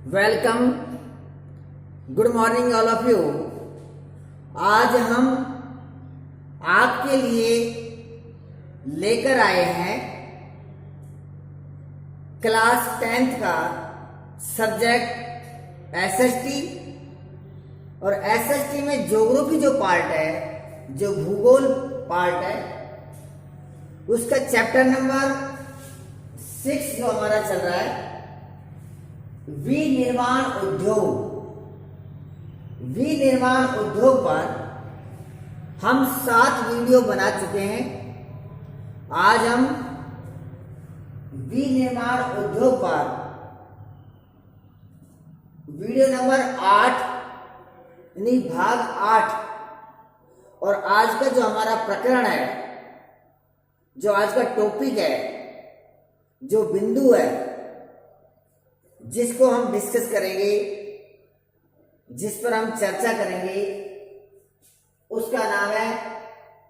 Welcome, good morning all of you. आज हम आपके लिए लेकर आए हैं क्लास 10th का सब्जेक्ट एसएसटी। और एसएसटी में ज्योग्राफी जो पार्ट है, जो भूगोल पार्ट है, उसका चैप्टर नंबर 6 जो हमारा चल रहा है, विनिर्माण उद्योग। विनिर्माण उद्योग पर हम 7 वीडियो बना चुके हैं। आज हम विनिर्माण उद्योग पर वीडियो नंबर 8 यानी भाग 8 और आज का जो हमारा प्रकरण है, जो आज का टॉपिक है, जो बिंदु है जिसको हम डिस्कस करेंगे, जिस पर हम चर्चा करेंगे, उसका नाम है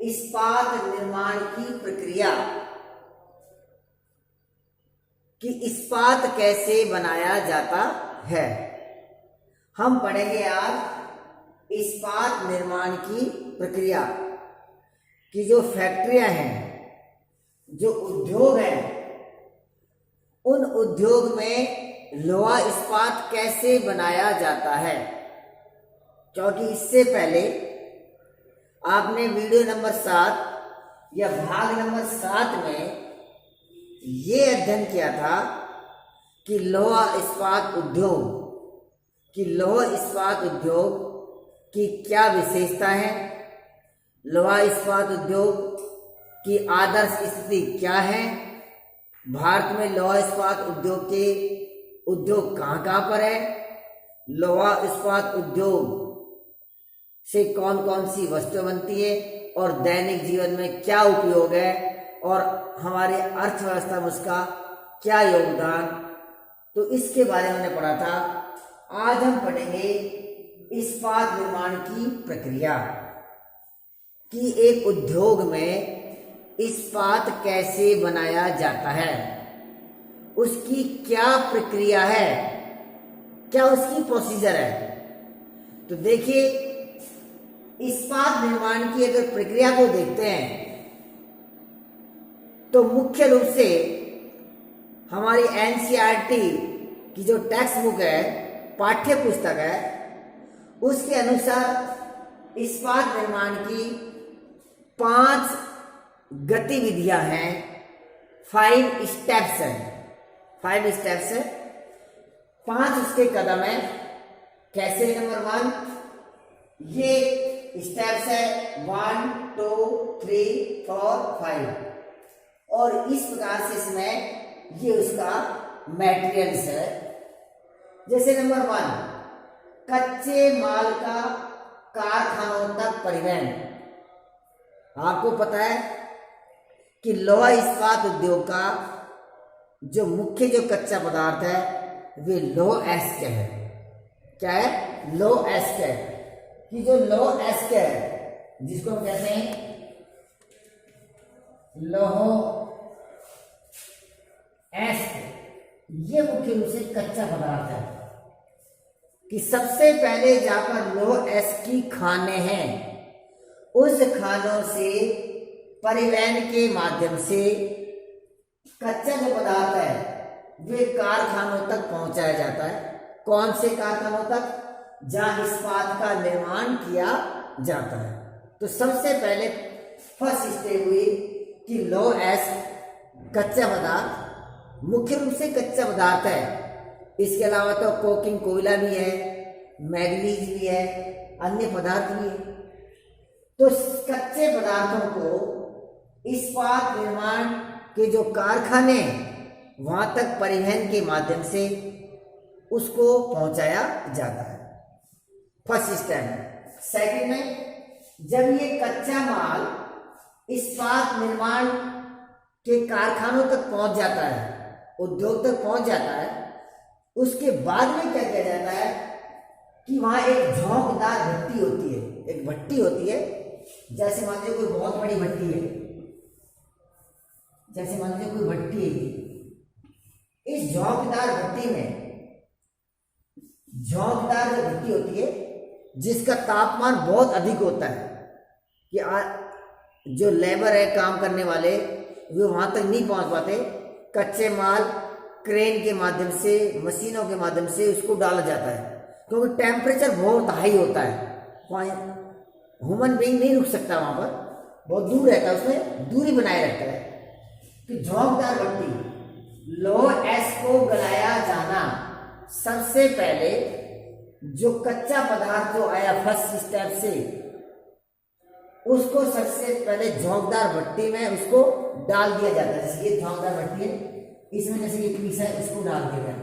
इस्पात निर्माण की प्रक्रिया। कि इस्पात कैसे बनाया जाता है। हम पढ़ेंगे आज इस्पात निर्माण की प्रक्रिया कि जो फैक्ट्रियां हैं, जो उद्योग हैं, उन उद्योग में लोहा इस्पात कैसे बनाया जाता है। क्योंकि इससे पहले आपने वीडियो नंबर 7 या भाग नंबर 7 में ये अध्ययन किया था कि लोहा इस्पात उद्योग, कि लोहा इस्पात उद्योग की क्या विशेषता है, लोहा इस्पात उद्योग की आदर्श स्थिति क्या है, भारत में लोहा इस्पात उद्योग के उद्योग कहाँ कहाँ पर है, लोहा इस्पात उद्योग से कौन कौन सी वस्तुएं बनती है और दैनिक जीवन में क्या उपयोग है और हमारे अर्थव्यवस्था में उसका क्या योगदान, तो इसके बारे में हमने पढ़ा था। आज हम पढ़ेंगे इस्पात निर्माण की प्रक्रिया कि एक उद्योग में इस्पात कैसे बनाया जाता है, उसकी क्या प्रक्रिया है, क्या उसकी प्रोसीजर है। तो देखिए, इस्पात निर्माण की अगर प्रक्रिया को देखते हैं तो मुख्य रूप से हमारी एनसीईआरटी की जो टेक्स्ट बुक है, पाठ्य पुस्तक है, उसके अनुसार इस्पात निर्माण की 5 गतिविधियां हैं, 5 स्टेप्स हैं। 5 स्टेप्स है, 5 उसके कदम है। कैसे? नंबर 1 ये स्टेप्स है 1 2 3 4 5 और इस प्रकार से इसमें ये उसका मैटेरियल्स है। जैसे नंबर 1 कच्चे माल का कारखानों तक परिवहन। आपको पता है कि लोहा इस्पात उद्योग का जो मुख्य जो कच्चा पदार्थ है वे लौह अयस्क है। क्या है? लौह अयस्क है। कि जो लौह अयस्क है, जिसको हम कहते हैं लौह अयस्क, ये मुख्य रूप से कच्चा पदार्थ है। कि सबसे पहले जहां पर लौह अयस्क की खाने हैं, उस खानों से परिवहन के माध्यम से कच्चा जो पदार्थ है वे कारखानों तक पहुंचाया जाता है। कौन से कारखानों तक? जहां इस्पात का निर्माण किया जाता है। तो सबसे पहले फर्स्ट स्टेप हुई कि लौह अयस्क कच्चा पदार्थ, मुख्य रूप से कच्चा पदार्थ है। इसके अलावा तो कोकिंग कोयला भी है, मैग्नीज भी है, अन्य पदार्थ भी है। तो कच्चे पदार्थों को इस्पात निर्माण के जो कारखाने वहां तक परिवहन के माध्यम से उसको पहुंचाया जाता है। First step. सेकंड में, जब ये कच्चा माल इस्पात निर्माण के कारखानों तक पहुंच जाता है, उद्योग तक पहुंच जाता है, उसके बाद में क्या किया जाता है कि वहां एक झोंकदार भट्टी होती है, एक भट्टी होती है। जैसे मान लीजिए कोई बहुत बड़ी भट्टी है, जैसे मान लीजिए कोई भट्टी है, इस झोंकदार भट्टी में झोंकदार जो भट्टी होती है जिसका तापमान बहुत अधिक होता है कि जो लेबर है, काम करने वाले, वे वहां तक नहीं पहुंच पाते, कच्चे माल क्रेन के माध्यम से, मशीनों के माध्यम से उसको डाला जाता है, क्योंकि टेम्परेचर बहुत हाई होता है, ह्यूमन बीइंग नहीं रुक सकता वहां पर, बहुत दूर रहता है, उसमें दूरी बनाए रखता है। कि झोंकदार भट्टी लौह एस को गलाया जाना, सबसे पहले जो कच्चा पदार्थ जो आया फर्स्ट स्टेप से, उसको सबसे पहले झोंकदार भट्टी में उसको डाल दिया जाता है। जैसे ये झोंकदार भट्टी है, इसमें जैसे ये पीस है, इसको डाल दिया जाए,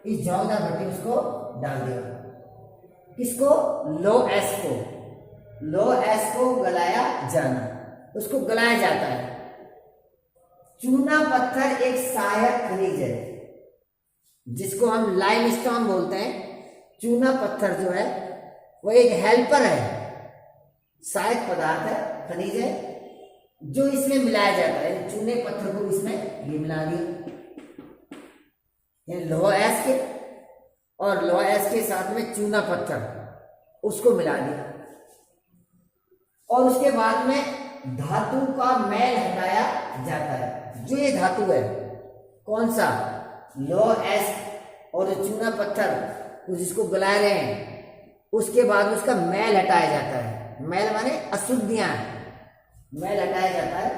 इस झोंकदार भट्टी में उसको डाल दिया। किसको? लौह एस को, लौह एस को गलाया जाना, उसको गलाया जाता है। चूना पत्थर एक सहायक खनिज है जिसको हम लाइमस्टोन बोलते हैं। चूना पत्थर जो है वो एक हेल्पर है, सहायक पदार्थ है, खनिज है, जो इसमें मिलाया जाता है। चूने पत्थर को इसमें ये मिला दिया, लोहा एस के, और लोहा एस के साथ में चूना पत्थर उसको मिला दिया, और उसके बाद में धातु का मैल हटाया जाता है। जो ये धातु है, कौन सा? लोहा एस और चूना पत्थर जिसको गला रहे हैं, उसके बाद उसका मैल हटाया जाता है। मैल माने अशुद्धियां, मैल हटाया जाता है।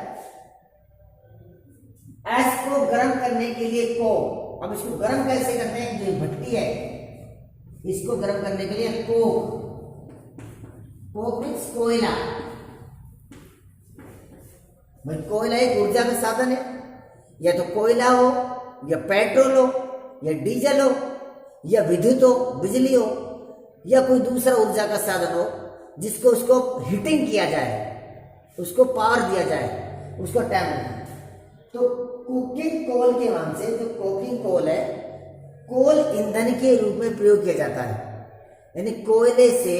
एस को गर्म करने के लिए कोक, अब इसको गर्म कैसे करते हैं? जो भट्टी है इसको गर्म करने के लिए कोक, कोक मीन्स कोयला। भाई कोयला एक ऊर्जा का साधन है, या तो कोयला हो, या पेट्रोल हो, या डीजल हो, या विद्युत हो, बिजली हो, या कोई दूसरा ऊर्जा का साधन हो जिसको उसको हीटिंग किया जाए, उसको पावर दिया जाए, उसको टेम्परेचर। तो कुकिंग कोल के नाम से, जो कुकिंग कोल है, कोल ईंधन के रूप में प्रयोग किया जाता है, यानी कोयले से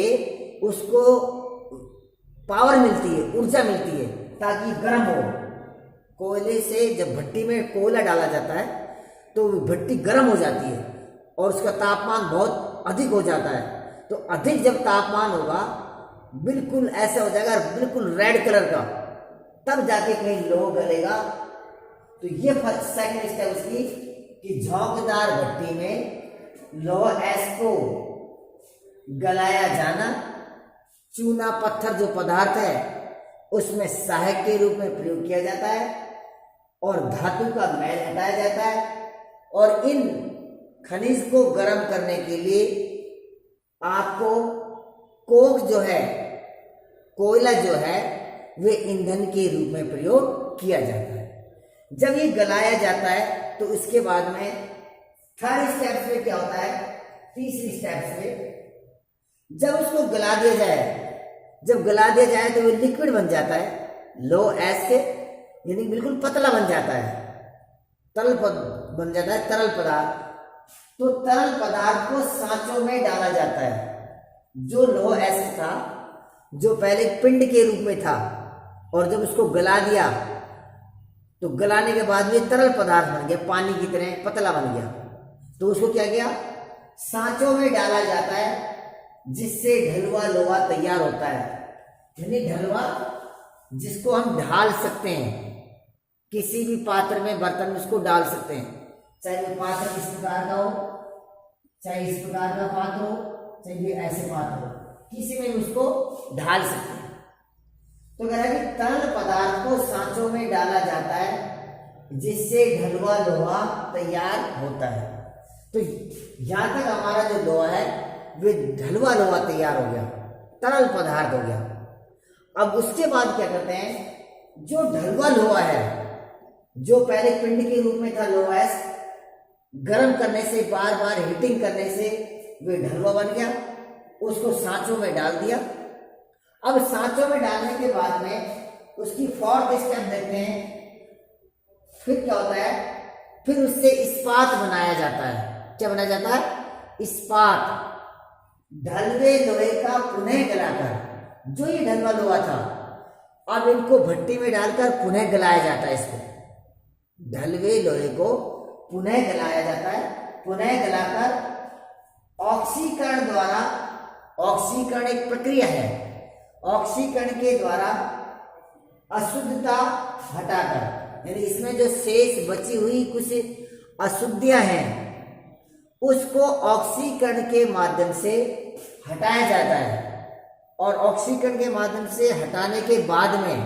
उसको पावर मिलती है, ऊर्जा मिलती है ताकि गर्म हो। कोयले से जब भट्टी में कोयला डाला जाता है तो भट्टी गर्म हो जाती है और उसका तापमान बहुत अधिक हो जाता है। तो अधिक जब तापमान होगा, बिल्कुल ऐसा हो जाएगा, बिल्कुल रेड कलर का, तब जाके कहीं लोह गलेगा। तो ये सेकंड स्टेप उसकी, कि झोंकदार भट्टी में लोह एस को गलाया जाना, चूना पत्थर जो पदार्थ है उसमें सहायक के रूप में प्रयोग किया जाता है, और धातु का मैल हटाया जाता है, और इन खनिज को गर्म करने के लिए आपको कोक जो है, कोयला जो है, वे ईंधन के रूप में प्रयोग किया जाता है। जब ये गलाया जाता है तो इसके बाद में थर्ड स्टेप में क्या होता है? तीसरी स्टेप में जब उसको गला दिया जाए, जब गला दिया जाए तो वो लिक्विड बन जाता है, लो एस के, यानी बिल्कुल पतला बन जाता है, तरल बन जाता है, तरल पदार्थ। तो तरल पदार्थ को सांचों में डाला जाता है। जो लोह एस था, जो पहले पिंड के रूप में था, और जब उसको गला दिया तो गलाने के बाद में तरल पदार्थ बन गया, पानी की तरह पतला बन गया। तो उसको क्या किया? सांचों में डाला जाता है, जिससे ढलुआ लोहा तैयार होता है। यानी ढलुआ जिसको हम ढाल सकते हैं, किसी भी पात्र में, बर्तन में उसको डाल सकते हैं, चाहे वो पात्र इस प्रकार का हो, चाहे इस प्रकार का पात्र हो, चाहे ये ऐसे पात्र हो, किसी में उसको ढाल सकते हैं। तो कह रहा है कि तरल पदार्थ को सांचों में डाला जाता है, जिससे ढलुआ लोहा तैयार होता है। तो यहां तक हमारा जो लोहा है वे ढलुआ लोहा तैयार हो गया, तरल पदार्थ हो गया। अब उसके बाद क्या करते हैं? जो ढलुआ लोहा है, जो पहले पिंड के रूप में था लोहा, गर्म करने से, बार बार हीटिंग करने से वे ढलुआ बन गया, उसको सांचों में डाल दिया। अब सांचों में डालने के बाद में उसकी फोर्थ स्टेप देखते हैं। फिर क्या होता है? फिर उससे इस्पात बनाया जाता है। क्या बनाया जाता है? इस्पात। ढलवे लोहे का पुनः गलाकर, जो ये ढलवा लोहा था, अब इनको भट्टी में डालकर पुनः गलाया जाता है। इसको ढलवे लोहे को पुनः गलाया जाता है, पुनः गलाकर ऑक्सीकरण द्वारा, ऑक्सीकरण एक प्रक्रिया है, ऑक्सीकरण के द्वारा अशुद्धता हटाकर, यानी इसमें जो शेष बची हुई कुछ अशुद्धियां हैं उसको ऑक्सीकरण के माध्यम से हटाया जाता है। और ऑक्सीकरण के माध्यम से हटाने के बाद में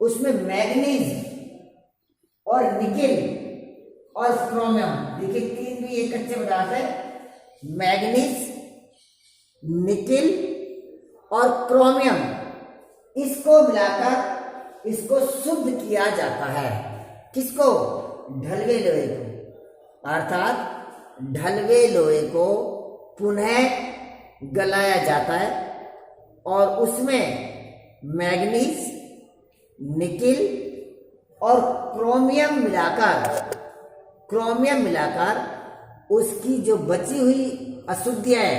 उसमें मैग्नीज और निकेल और क्रोमियम, देखिए तीन भी एक कच्चे पदार्थ है, मैग्नीज, निकेल और क्रोमियम, इसको मिलाकर इसको शुद्ध किया जाता है। किसको? ढलवे लोहे को, अर्थात ढलवे लोहे को पुनः गलाया जाता है और उसमें मैग्नीज, निकेल और क्रोमियम मिलाकर उसकी जो बची हुई अशुद्धियां है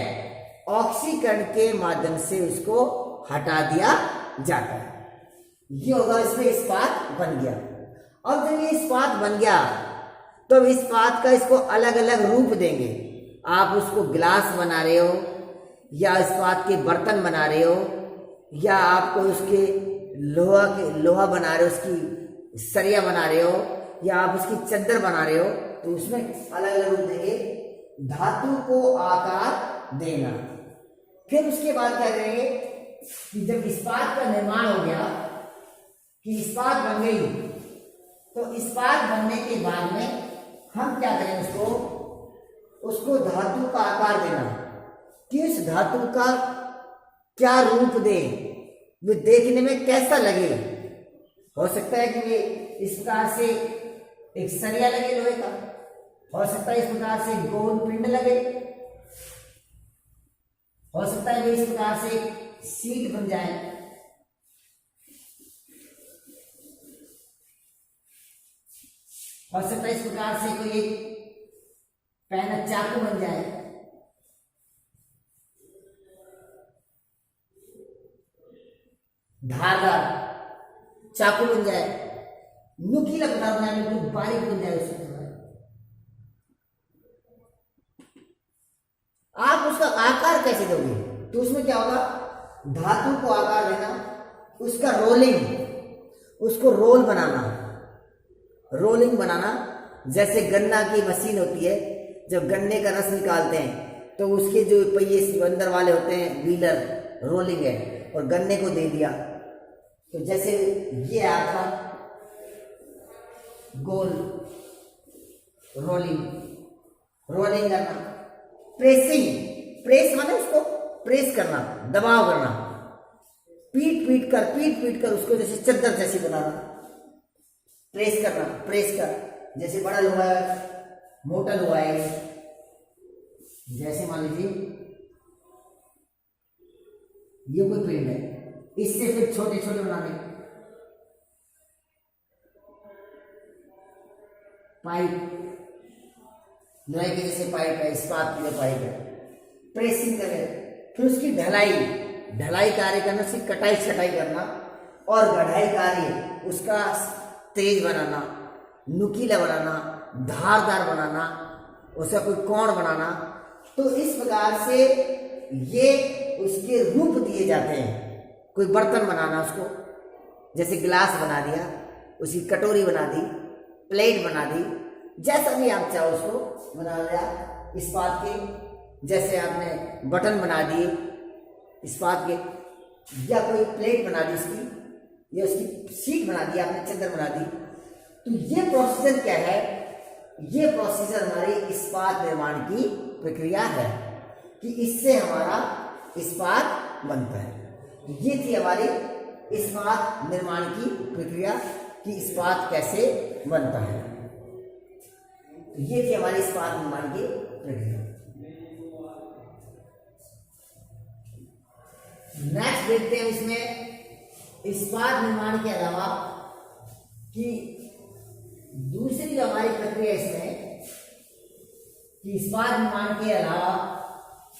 ऑक्सीकरण के माध्यम से उसको हटा दिया जाता है। ये होगा, इसमें इस्पात बन गया। अब जब ये इस्पात बन गया तो इस्पात का इसको अलग अलग रूप देंगे। आप उसको गिलास बना रहे हो या इस्पात के बर्तन बना रहे हो या आपको उसके लोहा बना रहे हो, उसकी सरिया बना रहे हो या आप उसकी चद्दर बना रहे हो, तो उसमें अलग अलग रूप देंगे। धातु को आकार देना, फिर उसके बाद क्या करेंगे कि जब इस्पात का निर्माण हो गया कि इस्पात बन गई, तो इस्पात बनने के बाद में हम क्या करेंगे, उसको धातु का आकार देना कि उस धातु का क्या रूप दे, वो देखने में कैसा लगे। हो सकता है कि ये इस प्रकार से एक सरिया लगे लोहे का, हो सकता है इस प्रकार से गोल पिंड लगे, हो सकता है इस प्रकार से सीट बन जाए, हो सकता है इस प्रकार से कोई एक पैना चाकू बन जाए, धारदार चाकू बन जाए, नुकीला पदार्थ बनाए, बिल्कुल बारीक बन जाए। उससे आप उसका आकार कैसे दोगे, तो उसमें क्या होगा, धातु को आकार देना, उसका रोलिंग, उसको रोलिंग बनाना। जैसे गन्ना की मशीन होती है, जब गन्ने का रस निकालते हैं तो उसके जो पहिए अंदर वाले होते हैं, व्हीलर, रोलिंग है, और गन्ने को दे दिया, तो जैसे ये आपका गोल रोलिंग करना। प्रेस माने उसको प्रेस करना, दबाव करना, पीट कर उसको जैसे चद्दर जैसी बनाना, प्रेस कर। जैसे बड़ा लोहा है, मोटा लोहा है, जैसे मान लीजिए ये कोई पिंड है, इससे फिर छोटे छोटे बनाने, पाइप, लोहे के जैसे पाइप है, इस्पात की जो पाइप है, प्रेसिंग करें, फिर उसकी ढलाई कार्य करना, उसकी कटाई छटाई करना और गढ़ाई कार्य, उसका तेज बनाना, नुकीला बनाना, धारदार बनाना, उसका कोई कोण बनाना। तो इस प्रकार से ये उसके रूप दिए जाते हैं। कोई बर्तन बनाना, उसको जैसे गिलास बना दिया, उसकी कटोरी बना दी, प्लेट बना दी, जैसा भी आप चाहो उसको बना लिया। इस्पात के जैसे आपने बटन बना दिए इस्पात के, या कोई प्लेट बना दी उसकी, या उसकी सीट बना दी आपने, चद्दर बना दी। तो ये प्रोसीजर क्या है, ये प्रोसीजर हमारी इस्पात निर्माण की प्रक्रिया है कि इससे हमारा इस्पात बनता है। ये थी हमारी इस्पात निर्माण की प्रक्रिया कि इस्पात कैसे बनता है। ये थी हमारी इस्पात निर्माण की प्रक्रिया। नेक्स्ट देखते हैं इसमें इस्पात निर्माण के अलावा कि दूसरी जो हमारी प्रक्रिया इसमें कि इस्पात निर्माण के अलावा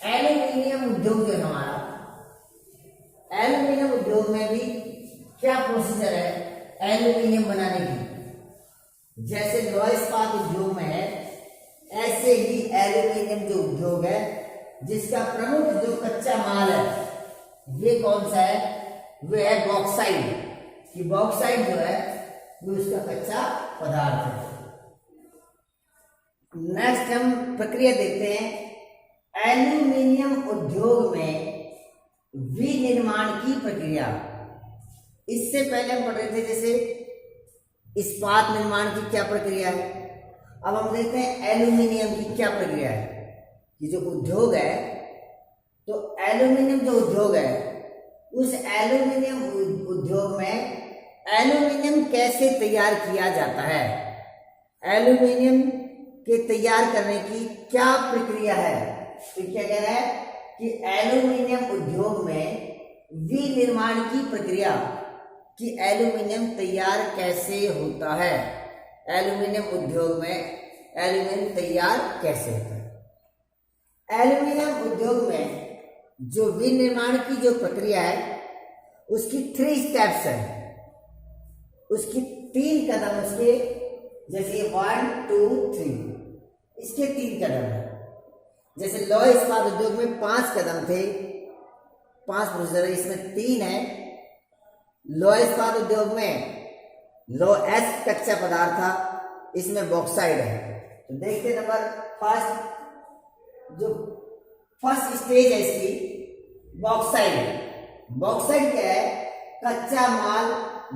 एल्यूमिनियम उद्योग जो है हमारा, एल्यूमिनियम उद्योग में भी क्या प्रोसीजर है एल्यूमिनियम बनाने की। जैसे लोहा इस्पात उद्योग में है, ऐसे ही एल्यूमिनियम जो उद्योग है जिसका प्रमुख जो कच्चा माल है वे कौन सा है, वे है बॉक्साइट। कि बॉक्साइट जो है वो उसका कच्चा पदार्थ है। नेक्स्ट हम प्रक्रिया देखते हैं एल्यूमिनियम उद्योग में विनिर्माण की प्रक्रिया। इससे पहले हम पढ़ रहे थे जैसे इस्पात निर्माण की क्या प्रक्रिया है, अब हम देखते हैं एल्यूमिनियम की क्या प्रक्रिया है। ये जो उद्योग है तो एल्यूमिनियम जो उद्योग है उस एल्यूमिनियम उद्योग में एल्यूमिनियम कैसे तैयार किया जाता है, एल्यूमिनियम के तैयार करने की क्या प्रक्रिया है। तो क्या कह रहा है कि एल्यूमिनियम उद्योग में विनिर्माण की प्रक्रिया कि एल्यूमिनियम तैयार कैसे होता है, एल्यूमिनियम उद्योग में एल्यूमिनियम तैयार कैसे होता है। एल्यूमिनियम उद्योग में जो विनिर्माण की जो प्रक्रिया है उसकी 3 स्टेप्स है, उसकी 3 कदम, उसके जैसे 1 2 3 इसके 3 कदम है। जैसे लौह इस्पात उद्योग में 5 कदम थे, 5 प्रोसीजर, इसमें 3 है। लौह इस्पात उद्योग में लौह एस कच्चा पदार्थ था, इसमें बॉक्साइड है। तो देखते नंबर फर्स्ट, जो फर्स्ट स्टेज है इसकी बॉक्साइड। बॉक्साइड क्या है, कच्चा माल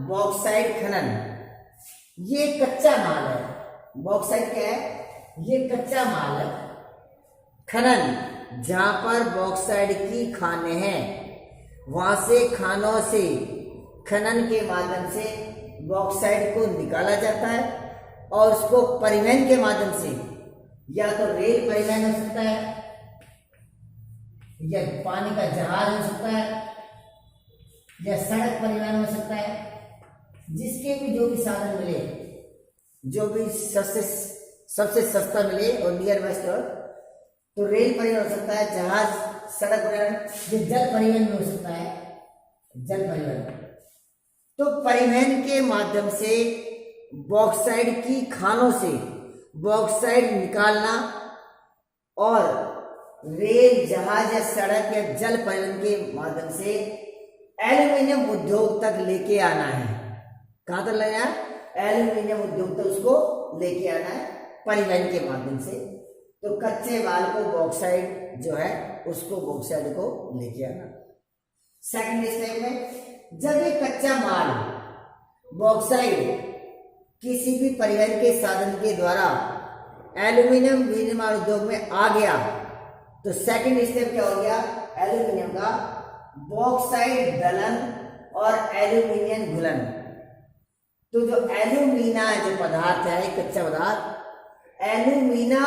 बॉक्साइड खनन। ये कच्चा माल है, बॉक्साइड क्या है, ये कच्चा माल है खनन, जहां पर बॉक्साइड की खाने हैं वहां से खानों से खनन के माध्यम से बॉक्साइड को निकाला जाता है और उसको परिवहन के माध्यम से या तो रेल परिवहन हो सकता है या पानी का जहाज हो सकता है या सड़क परिवहन हो सकता है, जिसके भी जो भी साधन मिले, जो भी सबसे सस्ता मिले और नियर बेस्ट हो, तो रेल परिवहन हो सकता है, जहाज, सड़क परिवहन, जो जल परिवहन हो सकता है, जल परिवहन। तो परिवहन के माध्यम से बॉक्साइड की खानों से बॉक्साइड निकालना और रेल, जहाज या सड़क या जल परिवहन के माध्यम से एल्यूमिनियम उद्योग तक लेके आना है। कहां तक ले जाना है, एल्यूमिनियम उद्योग तक उसको लेके आना है परिवहन के माध्यम से। तो कच्चे माल को बॉक्साइड जो है उसको बॉक्साइड को लेके आना। सेकंड स्टेप में जब ये कच्चा माल बॉक्साइड किसी भी परिवहन के साधन के द्वारा एल्यूमिनियम विनिर्माण उद्योग में आ गया तो सेकंड स्टेप क्या हो गया, एल्यूमिनियम का बॉक्साइड दलन और एल्यूमिनियम घुलन। तो जो एल्यूमिना जो पदार्थ है, कच्चा पदार्थ, एल्यूमिना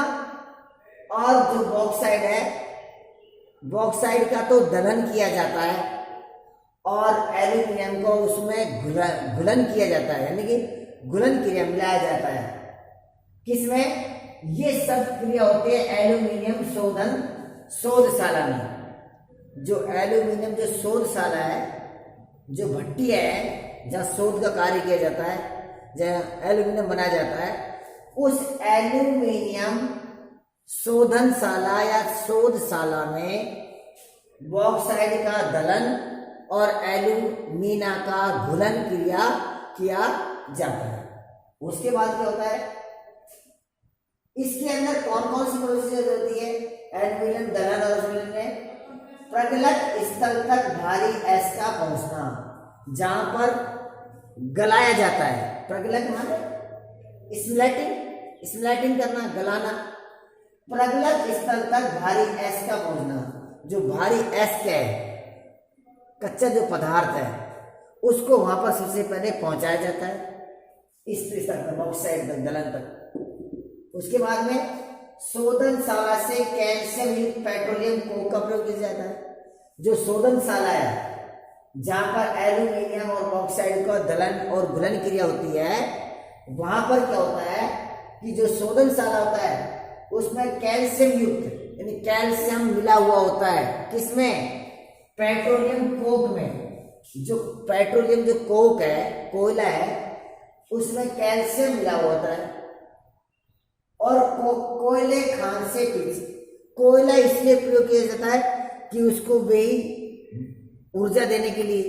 और जो बॉक्साइड है, बॉक्साइड का तो दलन किया जाता है और एल्यूमिनियम को उसमें घुलन किया जाता है, यानी कि घुलन क्रिया मिलाया जाता है। किसमें, ये सब क्रिया होती है एल्यूमिनियम शोधशाला में। जो एल्यूमिनियम जो शोधशाला है, जो भट्टी है जहाँ शोध का कार्य किया जाता है, जहाँ एल्यूमिनियम बनाया जाता है, उस एल्यूमिनियम शोधनशाला या शोधशाला में बॉक्साइड का दलन और एल्यूमिना का घुलन क्रिया किया जाता है। उसके बाद क्या होता है, इसके अंदर कौन कौन सी प्रोसीजर होती है एल्यूमिनियम दलन और घुलन में, प्रगलक स्थल तक भारी एस का पहुंचना, जहां पर गलाया जाता है। प्रगलक माने स्प्लैटिंग करना, गलाना। प्रगलक स्थल तक भारी एस का पहुंचना, जो भारी एस क्या है, कच्चा जो पदार्थ है उसको वहां पर सबसे पहले पहुंचाया जाता है इस स्तर पर, बॉक्साइड तक, दलन तक। उसके बाद में शोधनशाला से कैल्शियम युक्त पेट्रोलियम कोक का प्रयोग किया जाता है। जो शोधनशाला है जहां पर एल्यूमिनियम और बॉक्साइड का दलन और घुलन क्रिया होती है, वहां पर क्या होता है कि जो शोधनशाला होता है उसमें कैल्शियम युक्त यानी कैल्शियम मिला हुआ होता है। किसमें, पेट्रोलियम कोक में। जो पेट्रोलियम जो कोक है, कोयला है, उसमें कैल्शियम मिला हुआ होता है और कोयले खान से पीछे कोयला इसलिए प्रयोग किया जाता है कि उसको वही ऊर्जा देने के लिए,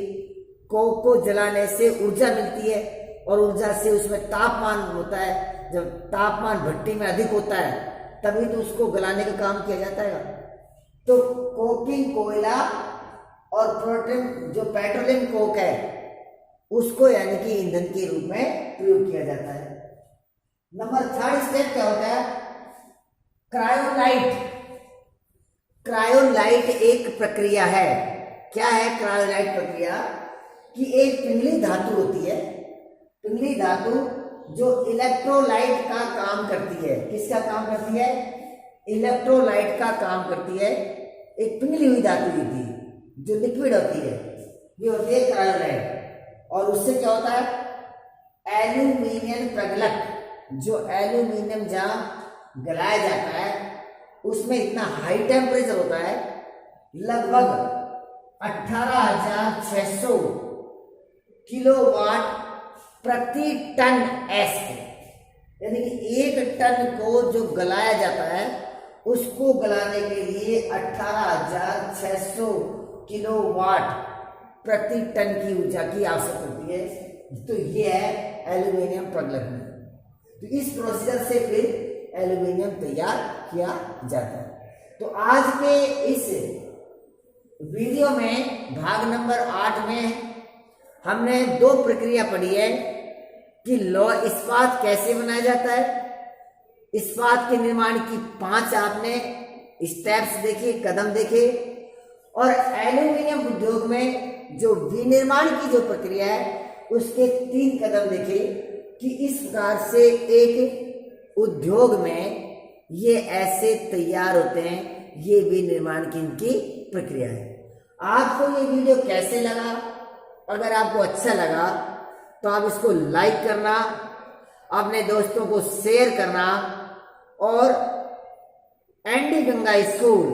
कोक को जलाने से ऊर्जा मिलती है और ऊर्जा से उसमें तापमान होता है। जब तापमान भट्टी में अधिक होता है तभी तो उसको गलाने का काम किया जाता है। तो कोकिंग कोयला और प्रोटीन जो पेट्रोलियम कोक है उसको यानी कि ईंधन के रूप में प्रयोग किया जाता है। नंबर 3 स्टेप क्या होता है? क्रायोलाइट। क्रायोलाइट एक प्रक्रिया है। क्या है क्रायोलाइट प्रक्रिया? कि एक पिंगली धातु होती है, पिंगली धातु जो इलेक्ट्रोलाइट का काम करती है। किसका काम करती है? इलेक्ट्रोलाइट का काम करती है। एक पिंगली हुई धातु होती है जो लिक्विड होती है, ये होती है क्रायोलाइट। और उससे क्या होता है? एल्यूमिनियम प्रगलक, जो एल्यूमिनियम जहां गलाया जाता है उसमें इतना हाई टेम्परेचर होता है, लगभग 18,600 किलोवाट प्रति टन एस, यानी कि 1 टन को जो गलाया जाता है उसको गलाने के लिए 18,600 किलोवाट प्रति टन की ऊर्जा की आवश्यकता होती है। तो ये है एल्यूमिनियम प्रगलक। तो इस प्रोसीजर से फिर एल्यूमिनियम तैयार किया जाता है। तो आज के इस वीडियो में भाग नंबर 8 में हमने 2 प्रक्रिया पढ़ी है कि लौह इस्पात कैसे बनाया जाता है। इस्पात के निर्माण की 5 आपने स्टेप्स देखे, कदम देखे। और एल्यूमिनियम उद्योग में जो विनिर्माण की जो प्रक्रिया है उसके 3 कदम देखे कि इस प्रकार से एक उद्योग में ये ऐसे तैयार होते हैं। ये विनिर्माण की इनकी प्रक्रिया है। आपको ये वीडियो कैसे लगा? अगर आपको अच्छा लगा तो आप इसको लाइक करना, अपने दोस्तों को शेयर करना और एनडी गंगा स्कूल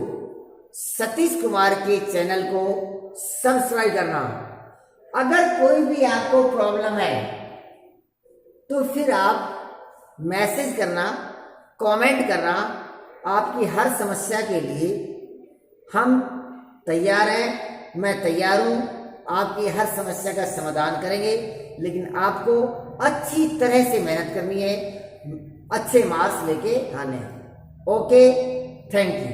सतीश कुमार के चैनल को सब्सक्राइब करना। अगर कोई भी आपको प्रॉब्लम है तो फिर आप मैसेज करना, कमेंट करना। आपकी हर समस्या के लिए हम तैयार हैं, मैं तैयार हूं। आपकी हर समस्या का समाधान करेंगे, लेकिन आपको अच्छी तरह से मेहनत करनी है, अच्छे मार्क्स लेके आने हैं। Okay, thank you.